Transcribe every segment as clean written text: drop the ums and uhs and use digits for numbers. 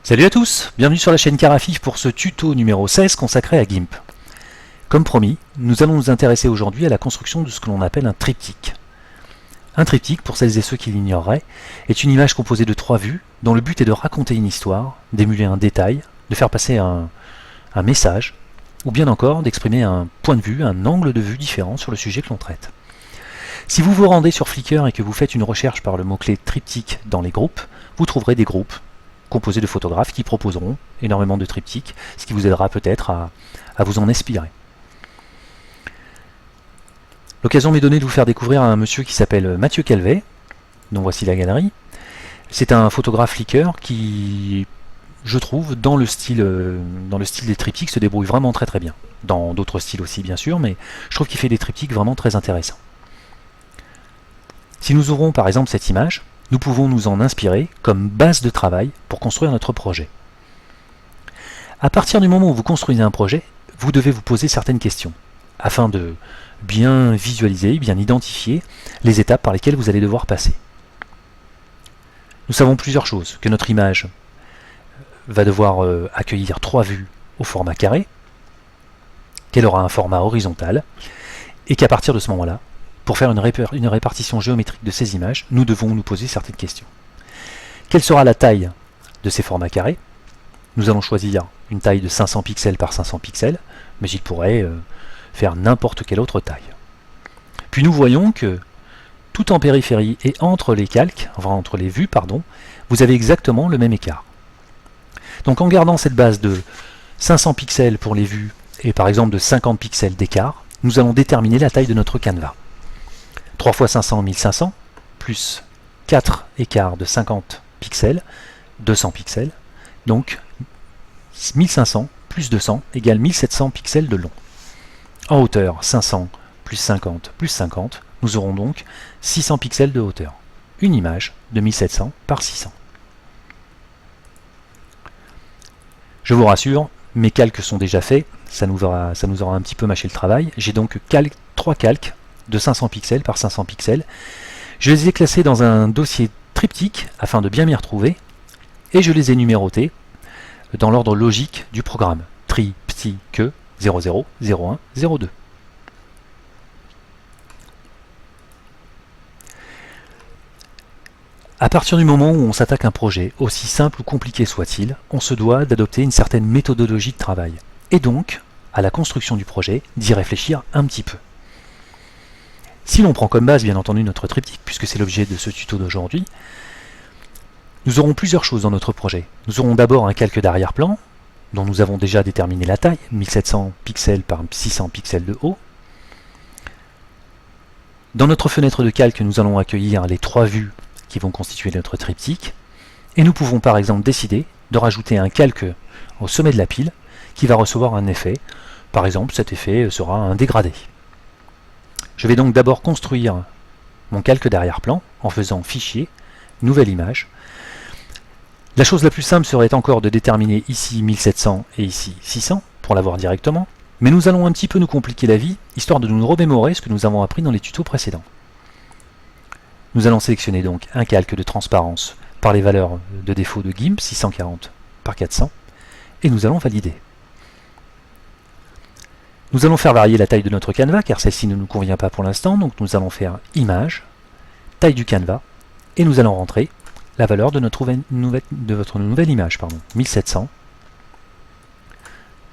Salut à tous, bienvenue sur la chaîne Carafif pour ce tuto numéro 16 consacré à GIMP. Comme promis, nous allons nous intéresser aujourd'hui à la construction de ce que l'on appelle un triptyque. Un triptyque, pour celles et ceux qui l'ignoreraient, est une image composée de 3 vues dont le but est de raconter une histoire, d'émuler un détail, de faire passer un message, ou bien encore d'exprimer un point de vue, un angle de vue différent sur le sujet que l'on traite. Si vous vous rendez sur Flickr et que vous faites une recherche par le mot-clé triptyque dans les groupes, vous trouverez des groupes composés de photographes qui proposeront énormément de triptyques, ce qui vous aidera peut-être à vous en inspirer. L'occasion m'est donnée de vous faire découvrir un monsieur qui s'appelle Mathieu Calvet, dont voici la galerie. C'est un photographe Flickr qui, je trouve, dans le style des triptyques, se débrouille vraiment très très bien. Dans d'autres styles aussi bien sûr, mais je trouve qu'il fait des triptyques vraiment très intéressants. Si nous ouvrons par exemple cette image, nous pouvons nous en inspirer comme base de travail pour construire notre projet. À partir du moment où vous construisez un projet, vous devez vous poser certaines questions, afin de bien visualiser, bien identifier les étapes par lesquelles vous allez devoir passer. Nous savons plusieurs choses, que notre image va devoir accueillir 3 vues au format carré, qu'elle aura un format horizontal, et qu'à partir de ce moment-là, pour faire une répartition géométrique de ces images, nous devons nous poser certaines questions. Quelle sera la taille de ces formats carrés? Nous allons choisir une taille de 500 pixels par 500 pixels, mais il pourrait faire n'importe quelle autre taille. Puis nous voyons que, tout en périphérie et entre les calques, enfin entre les vues, pardon, vous avez exactement le même écart. Donc en gardant cette base de 500 pixels pour les vues et par exemple de 50 pixels d'écart, nous allons déterminer la taille de notre canevas. 3 x 500, 1500, plus 4 écarts de 50 pixels, 200 pixels, donc 1500 plus 200 égale 1700 pixels de long. En hauteur, 500 plus 50 plus 50, nous aurons donc 600 pixels de hauteur. Une image de 1700 par 600. Je vous rassure, mes calques sont déjà faits, ça nous aura un petit peu mâché le travail. J'ai donc 3 calques de 500 pixels par 500 pixels. Je les ai classés dans un dossier triptyque afin de bien m'y retrouver et je les ai numérotés dans l'ordre logique du programme. Triptyque 00, 01, 02. À partir du moment où on s'attaque à un projet, aussi simple ou compliqué soit-il, on se doit d'adopter une certaine méthodologie de travail et donc, à la construction du projet, d'y réfléchir un petit peu. Si l'on prend comme base bien entendu notre triptyque, puisque c'est l'objet de ce tuto d'aujourd'hui, nous aurons plusieurs choses dans notre projet. Nous aurons d'abord un calque d'arrière-plan, dont nous avons déjà déterminé la taille, 1700 pixels par 600 pixels de haut. Dans notre fenêtre de calque, nous allons accueillir les 3 vues qui vont constituer notre triptyque, et nous pouvons par exemple décider de rajouter un calque au sommet de la pile qui va recevoir un effet. Par exemple, cet effet sera un dégradé. Je vais donc d'abord construire mon calque d'arrière-plan en faisant Fichier, Nouvelle image. La chose la plus simple serait encore de déterminer ici 1700 et ici 600 pour l'avoir directement, mais nous allons un petit peu nous compliquer la vie, histoire de nous remémorer ce que nous avons appris dans les tutos précédents. Nous allons sélectionner donc un calque de transparence par les valeurs de défaut de GIMP, 640 par 400, et nous allons valider. Nous allons faire varier la taille de notre canevas, car celle-ci ne nous convient pas pour l'instant, donc nous allons faire Image, taille du canevas, et nous allons rentrer la valeur de votre nouvelle image, 1700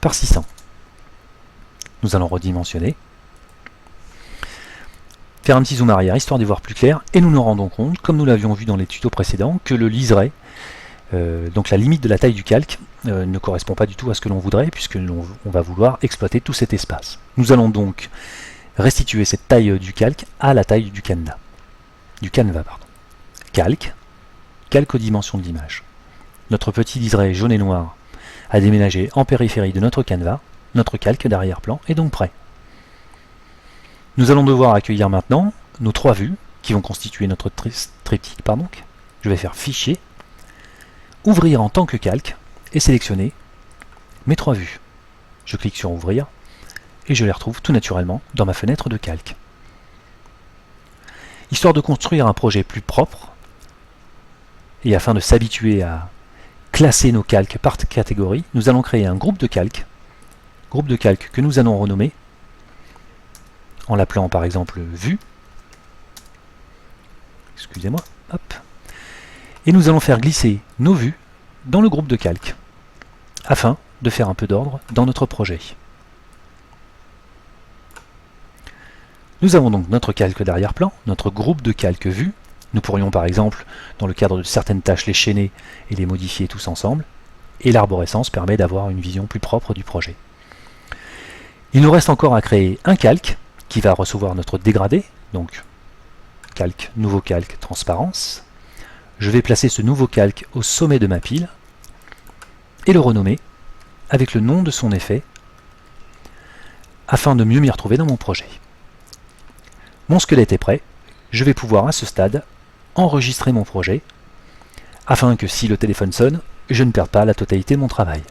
par 600. Nous allons redimensionner, faire un petit zoom arrière, histoire d'y voir plus clair, et nous nous rendons compte, comme nous l'avions vu dans les tutos précédents, que le liseré, donc la limite de la taille du calque, ne correspond pas du tout à ce que l'on voudrait, puisque on va vouloir exploiter tout cet espace. Nous allons donc restituer cette taille du calque à la taille du canevas. Calque, calque aux dimensions de l'image. Notre petit liseré jaune et noir a déménagé en périphérie de notre canevas, notre calque d'arrière-plan est donc prêt. Nous allons devoir accueillir maintenant nos 3 vues, qui vont constituer notre triptyque. Je vais faire Fichier, Ouvrir en tant que calque, et sélectionner mes 3 vues. Je clique sur Ouvrir, et je les retrouve tout naturellement dans ma fenêtre de calque. Histoire de construire un projet plus propre, et afin de s'habituer à classer nos calques par catégorie, nous allons créer un groupe de calques que nous allons renommer en l'appelant par exemple vue. Excusez-moi, hop. Et nous allons faire glisser nos vues dans le groupe de calques afin de faire un peu d'ordre dans notre projet. Nous avons donc notre calque d'arrière-plan, notre groupe de calques vus. Nous pourrions par exemple, dans le cadre de certaines tâches, les chaîner et les modifier tous ensemble. Et l'arborescence permet d'avoir une vision plus propre du projet. Il nous reste encore à créer un calque qui va recevoir notre dégradé, donc calque, nouveau calque, transparence. Je vais placer ce nouveau calque au sommet de ma pile et le renommer avec le nom de son effet afin de mieux m'y retrouver dans mon projet. Mon squelette est prêt, je vais pouvoir à ce stade enregistrer mon projet afin que si le téléphone sonne, je ne perde pas la totalité de mon travail.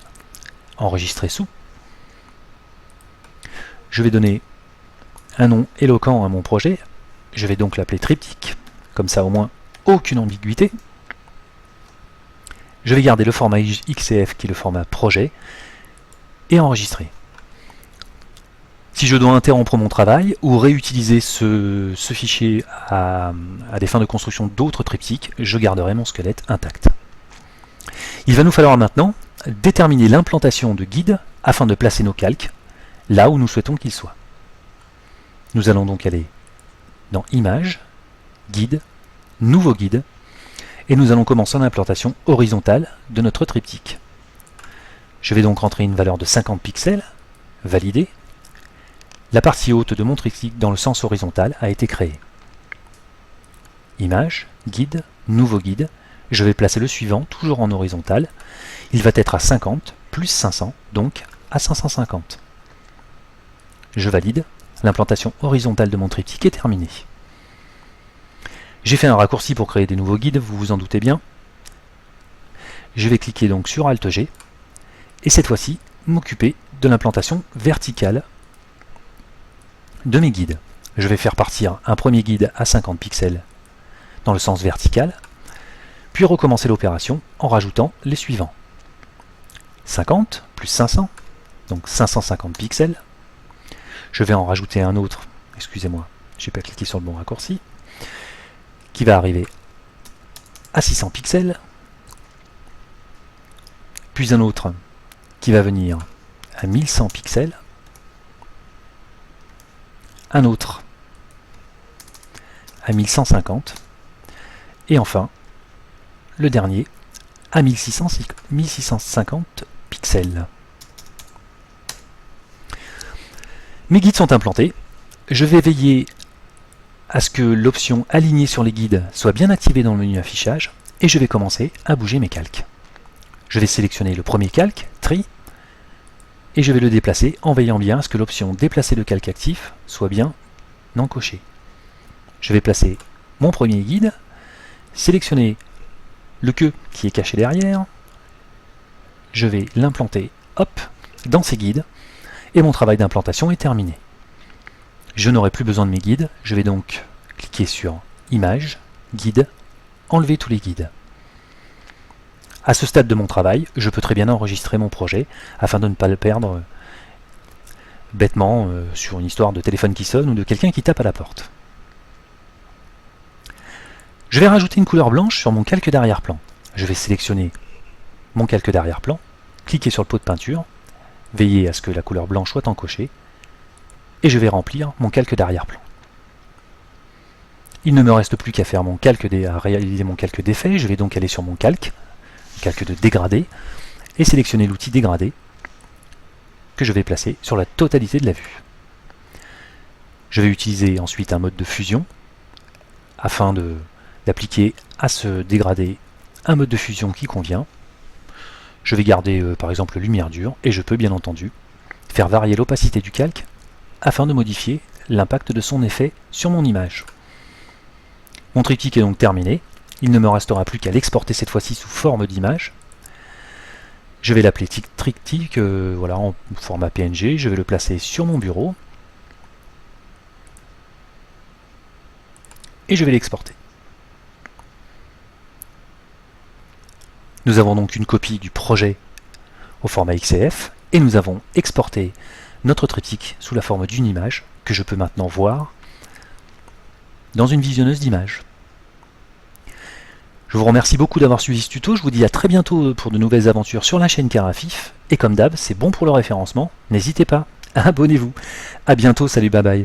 Enregistrer sous. Je vais donner un nom éloquent à mon projet, je vais donc l'appeler triptyque, comme ça au moins aucune ambiguïté. Je vais garder le format XCF qui est le format projet et enregistrer. Si je dois interrompre mon travail ou réutiliser ce fichier à des fins de construction d'autres triptyques, je garderai mon squelette intact. Il va nous falloir maintenant déterminer l'implantation de guide afin de placer nos calques là où nous souhaitons qu'ils soient. Nous allons donc aller dans Images, Guide, Nouveau guide, et nous allons commencer en implantation horizontale de notre triptyque. Je vais donc rentrer une valeur de 50 pixels, valider. La partie haute de mon triptyque dans le sens horizontal a été créée. Image, guide, nouveau guide. Je vais placer le suivant, toujours en horizontal. Il va être à 50 plus 500, donc à 550. Je valide. L'implantation horizontale de mon triptyque est terminée. J'ai fait un raccourci pour créer des nouveaux guides, vous vous en doutez bien. Je vais cliquer donc sur Alt G et cette fois-ci m'occuper de l'implantation verticale de mes guides. Je vais faire partir un premier guide à 50 pixels dans le sens vertical, puis recommencer l'opération en rajoutant les suivants. 50 plus 500, donc 550 pixels. Je vais en rajouter un autre, excusez-moi, je n'ai pas cliqué sur le bon raccourci, qui va arriver à 600 pixels, puis un autre qui va venir à 1100 pixels, un autre à 1150, et enfin le dernier à 1650 pixels. Mes guides sont implantés. Je vais veiller à ce que l'option aligner sur les guides soit bien activée dans le menu affichage et je vais commencer à bouger mes calques. Je vais sélectionner le premier calque, tri, et je vais le déplacer en veillant bien à ce que l'option déplacer le calque actif soit bien encochée. Je vais placer mon premier guide, sélectionner le queue qui est caché derrière, je vais l'implanter, hop, dans ces guides, et mon travail d'implantation est terminé. Je n'aurai plus besoin de mes guides, je vais donc cliquer sur Images, Guide, enlever tous les guides. À ce stade de mon travail, je peux très bien enregistrer mon projet afin de ne pas le perdre bêtement sur une histoire de téléphone qui sonne ou de quelqu'un qui tape à la porte. Je vais rajouter une couleur blanche sur mon calque d'arrière-plan. Je vais sélectionner mon calque d'arrière-plan, cliquer sur le pot de peinture, veiller à ce que la couleur blanche soit encochée, et je vais remplir mon calque d'arrière-plan. Il ne me reste plus qu'à faire à réaliser mon calque d'effet. Je vais donc aller sur mon calque de dégradé, et sélectionner l'outil dégradé, que je vais placer sur la totalité de la vue. Je vais utiliser ensuite un mode de fusion, afin d'appliquer à ce dégradé un mode de fusion qui convient. Je vais garder par exemple lumière dure, et je peux bien entendu faire varier l'opacité du calque afin de modifier l'impact de son effet sur mon image. Mon triptyque est donc terminé, il ne me restera plus qu'à l'exporter cette fois-ci sous forme d'image. Je vais l'appeler triptyque voilà, en format PNG, je vais le placer sur mon bureau, et je vais l'exporter. Nous avons donc une copie du projet au format XCF et nous avons exporté notre triptyque sous la forme d'une image que je peux maintenant voir dans une visionneuse d'images. Je vous remercie beaucoup d'avoir suivi ce tuto, je vous dis à très bientôt pour de nouvelles aventures sur la chaîne Carafif, et comme d'hab, c'est bon pour le référencement, n'hésitez pas, abonnez-vous. À bientôt, salut, bye bye.